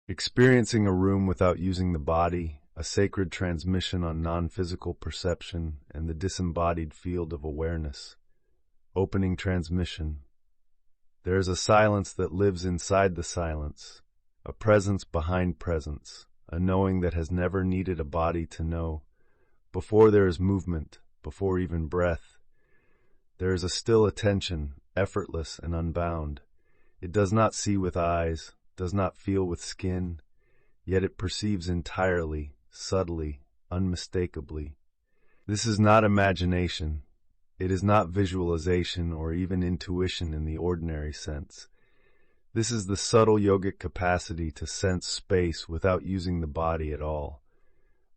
Experiencing a room without using the body, a sacred transmission on non-physical perception and the disembodied field of awareness. Opening transmission. There is a silence that lives inside the silence, a presence behind presence, a knowing that has never needed a body to know. Before there is movement, before even breath, there is a still attention, effortless and unbound. It does not see with eyes, does not feel with skin, yet it perceives entirely, subtly, unmistakably. This is not imagination. It is not visualization or even intuition in the ordinary sense. This is the subtle yogic capacity to sense space without using the body at all.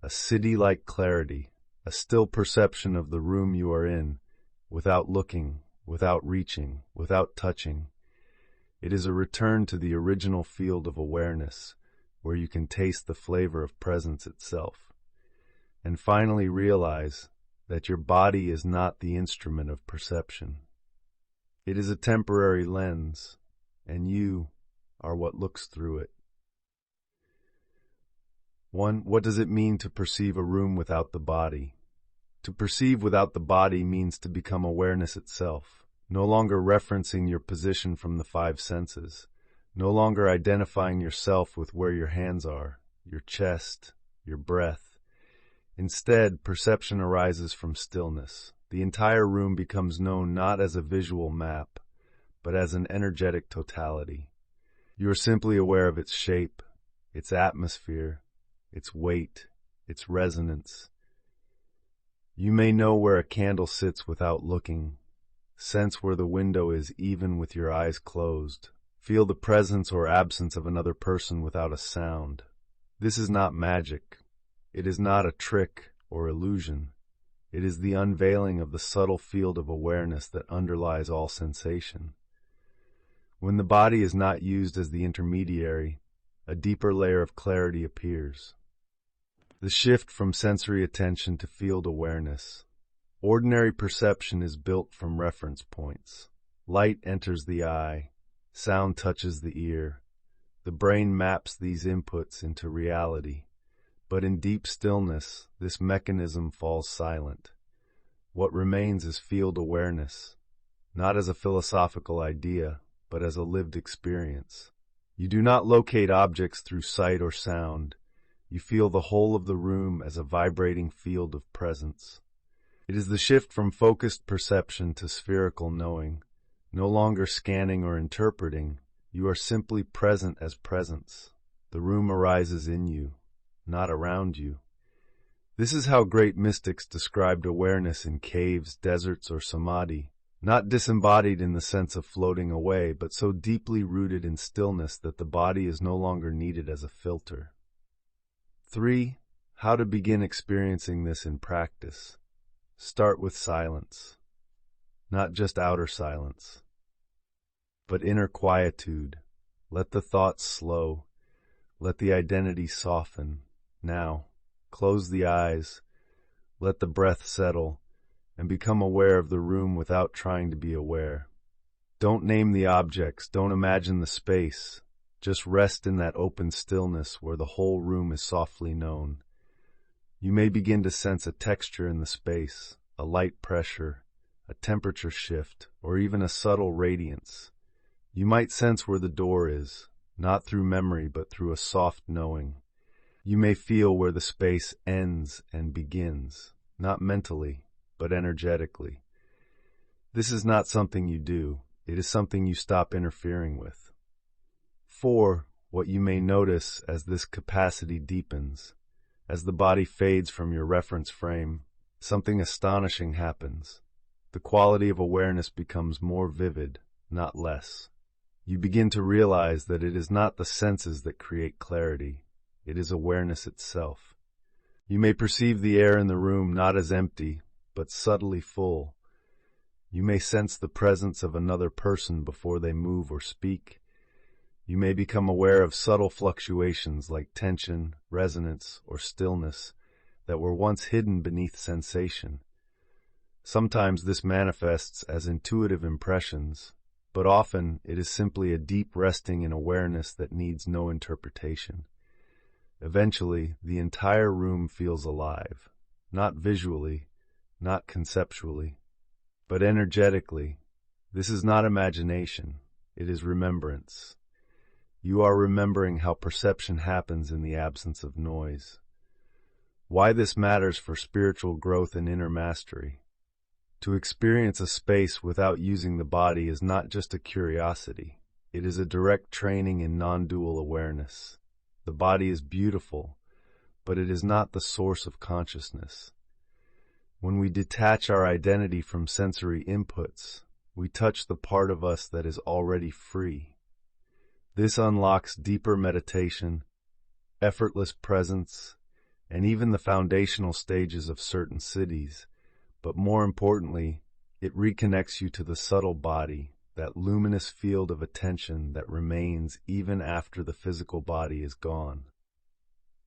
A Siddhi-like clarity, a still perception of the room you are in, without looking, without reaching, without touching. It is a return to the original field of awareness, where you can taste the flavor of presence itself. And finally realize that your body is not the instrument of perception. It is a temporary lens, and you are what looks through it. 1. What does it mean to perceive a room without the body? To perceive without the body means to become awareness itself, no longer referencing your position from the five senses, no longer identifying yourself with where your hands are, your chest, your breath. Instead, perception arises from stillness. The entire room becomes known not as a visual map, but as an energetic totality. You are simply aware of its shape, its atmosphere, its weight, its resonance. You may know where a candle sits without looking, sense where the window is even with your eyes closed, feel the presence or absence of another person without a sound. This is not magic. It is not a trick or illusion. It is the unveiling of the subtle field of awareness that underlies all sensation. When the body is not used as the intermediary, a deeper layer of clarity appears. The shift from sensory attention to field awareness. Ordinary perception is built from reference points. Light enters the eye, sound touches the ear. The brain maps these inputs into reality. But in deep stillness, this mechanism falls silent. What remains is field awareness, not as a philosophical idea, but as a lived experience. You do not locate objects through sight or sound. You feel the whole of the room as a vibrating field of presence. It is the shift from focused perception to spherical knowing. No longer scanning or interpreting, you are simply present as presence. The room arises in you, not around you. This is how great mystics described awareness in caves, deserts, or samadhi, not disembodied in the sense of floating away, but so deeply rooted in stillness that the body is no longer needed as a filter. 3. How to begin experiencing this in practice. Start with silence. Not just outer silence, but inner quietude. Let the thoughts slow. Let the identity soften. Now, close the eyes, let the breath settle, and become aware of the room without trying to be aware. Don't name the objects, don't imagine the space. Just rest in that open stillness where the whole room is softly known. You may begin to sense a texture in the space, a light pressure, a temperature shift, or even a subtle radiance. You might sense where the door is, not through memory but through a soft knowing. You may feel where the space ends and begins, not mentally, but energetically. This is not something you do. It is something you stop interfering with. 4. What you may notice as this capacity deepens. As the body fades from your reference frame, something astonishing happens. The quality of awareness becomes more vivid, not less. You begin to realize that it is not the senses that create clarity. It is awareness itself. You may perceive the air in the room not as empty, but subtly full. You may sense the presence of another person before they move or speak. You may become aware of subtle fluctuations like tension, resonance, or stillness that were once hidden beneath sensation. Sometimes this manifests as intuitive impressions, but often it is simply a deep resting in awareness that needs no interpretation. Eventually, the entire room feels alive, not visually, not conceptually, but energetically. This is not imagination, it is remembrance. You are remembering how perception happens in the absence of noise. Why this matters for spiritual growth and inner mastery. To experience a space without using the body is not just a curiosity, it is a direct training in non-dual awareness. The body is beautiful, but it is not the source of consciousness. When we detach our identity from sensory inputs, we touch the part of us that is already free. This unlocks deeper meditation, effortless presence, and even the foundational stages of certain siddhis. But more importantly, it reconnects you to the subtle body, that luminous field of attention that remains even after the physical body is gone.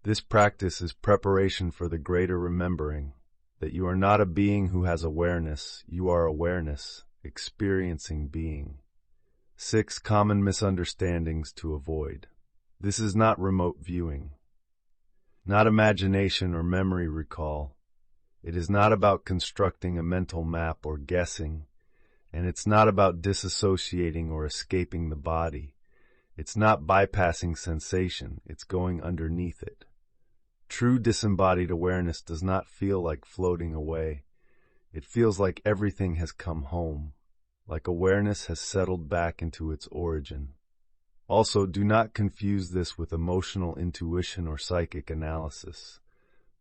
This practice is preparation for the greater remembering, that you are not a being who has awareness, you are awareness, experiencing being. 6 common misunderstandings to avoid. This is not remote viewing, not imagination or memory recall. It is not about constructing a mental map or guessing, and it's not about disassociating or escaping the body. It's not bypassing sensation, it's going underneath it. True disembodied awareness does not feel like floating away. It feels like everything has come home, like awareness has settled back into its origin. Also, do not confuse this with emotional intuition or psychic analysis.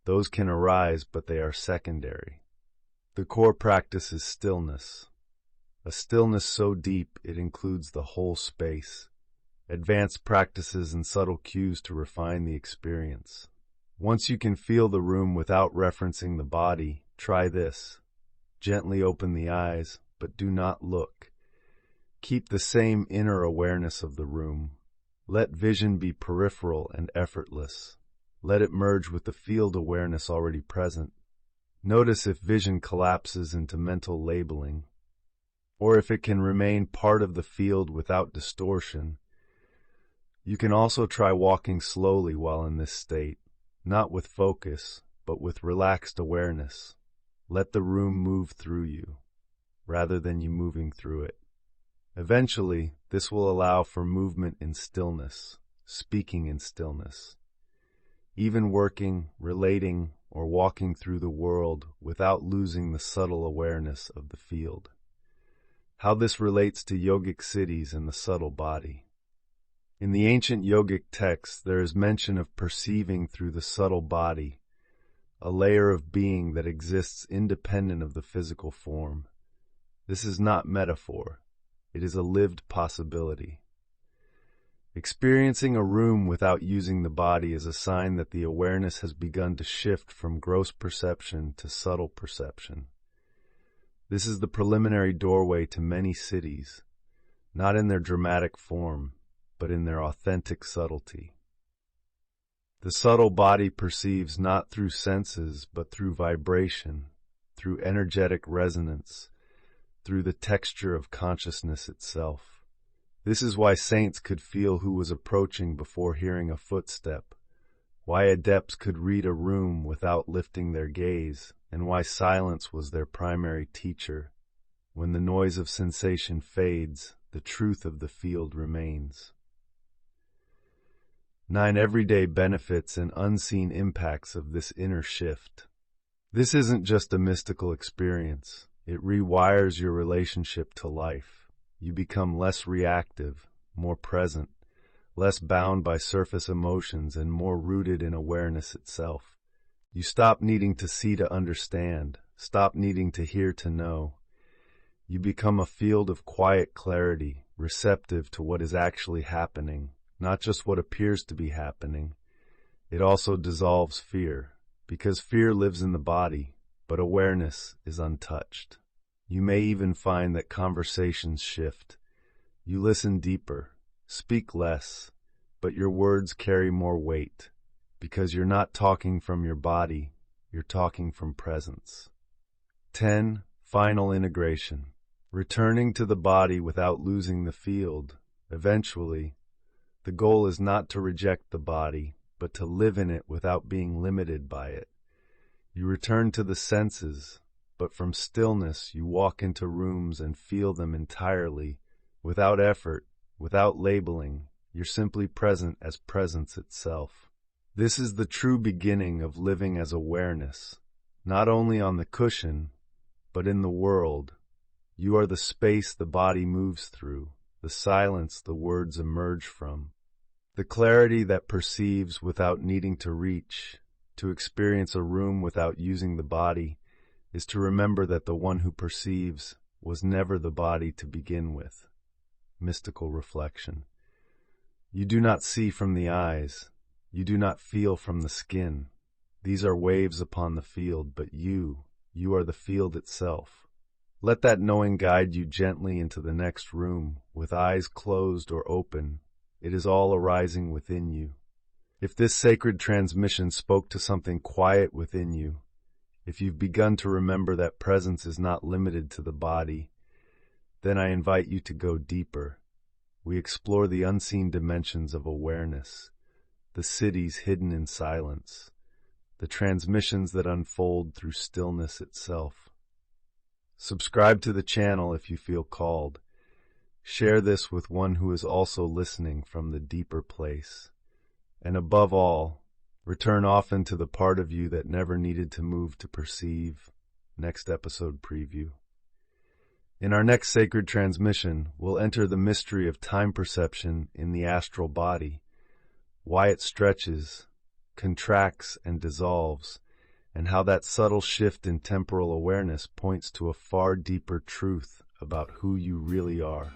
Those can arise, but they are secondary. The core practice is stillness. A stillness so deep it includes the whole space. Advanced practices and subtle cues to refine the experience. Once you can feel the room without referencing the body, try this. Gently open the eyes, but do not look. Keep the same inner awareness of the room. Let vision be peripheral and effortless. Let it merge with the field awareness already present. Notice if vision collapses into mental labeling, or if it can remain part of the field without distortion. You can also try walking slowly while in this state, not with focus, but with relaxed awareness. Let the room move through you, rather than you moving through it. Eventually, this will allow for movement in stillness, speaking in stillness. Even working, relating, or walking through the world without losing the subtle awareness of the field. How this relates to yogic siddhis and the subtle body. In the ancient yogic texts, there is mention of perceiving through the subtle body, a layer of being that exists independent of the physical form. This is not metaphor. It is a lived possibility. Experiencing a room without using the body is a sign that the awareness has begun to shift from gross perception to subtle perception. This is the preliminary doorway to many siddhis, not in their dramatic form, but in their authentic subtlety. The subtle body perceives not through senses, but through vibration, through energetic resonance, through the texture of consciousness itself. This is why saints could feel who was approaching before hearing a footstep, why adepts could read a room without lifting their gaze, and why silence was their primary teacher. When the noise of sensation fades, the truth of the field remains. 9 everyday benefits and unseen impacts of this inner shift. This isn't just a mystical experience. It rewires your relationship to life. You become less reactive, more present, less bound by surface emotions, and more rooted in awareness itself. You stop needing to see to understand, stop needing to hear to know. You become a field of quiet clarity, receptive to what is actually happening, not just what appears to be happening. It also dissolves fear, because fear lives in the body, but awareness is untouched. You may even find that conversations shift. You listen deeper, speak less, but your words carry more weight, because you're not talking from your body, you're talking from presence. 10. Final integration. returning to the body without losing the field. Eventually, the goal is not to reject the body, but to live in it without being limited by it. You return to the senses, but from stillness you walk into rooms and feel them entirely, without effort, without labeling. You're simply present as presence itself. This is the true beginning of living as awareness, not only on the cushion, but in the world. You are the space the body moves through, the silence the words emerge from, the clarity that perceives without needing to reach. To experience a room without using the body is to remember that the one who perceives was never the body to begin with. Mystical reflection. You do not see from the eyes. You do not feel from the skin. These are waves upon the field, but you are the field itself. Let that knowing guide you gently into the next room, with eyes closed or open. It is all arising within you. If this sacred transmission spoke to something quiet within you, if you've begun to remember that presence is not limited to the body, then I invite you to go deeper. We explore the unseen dimensions of awareness, the cities hidden in silence, the transmissions that unfold through stillness itself. Subscribe to the channel if you feel called. Share this with one who is also listening from the deeper place. And above all, return often to the part of you that never needed to move to perceive. Next episode preview. In our next sacred transmission, we'll enter the mystery of time perception in the astral body, why it stretches, contracts, and dissolves, and how that subtle shift in temporal awareness points to a far deeper truth about who you really are.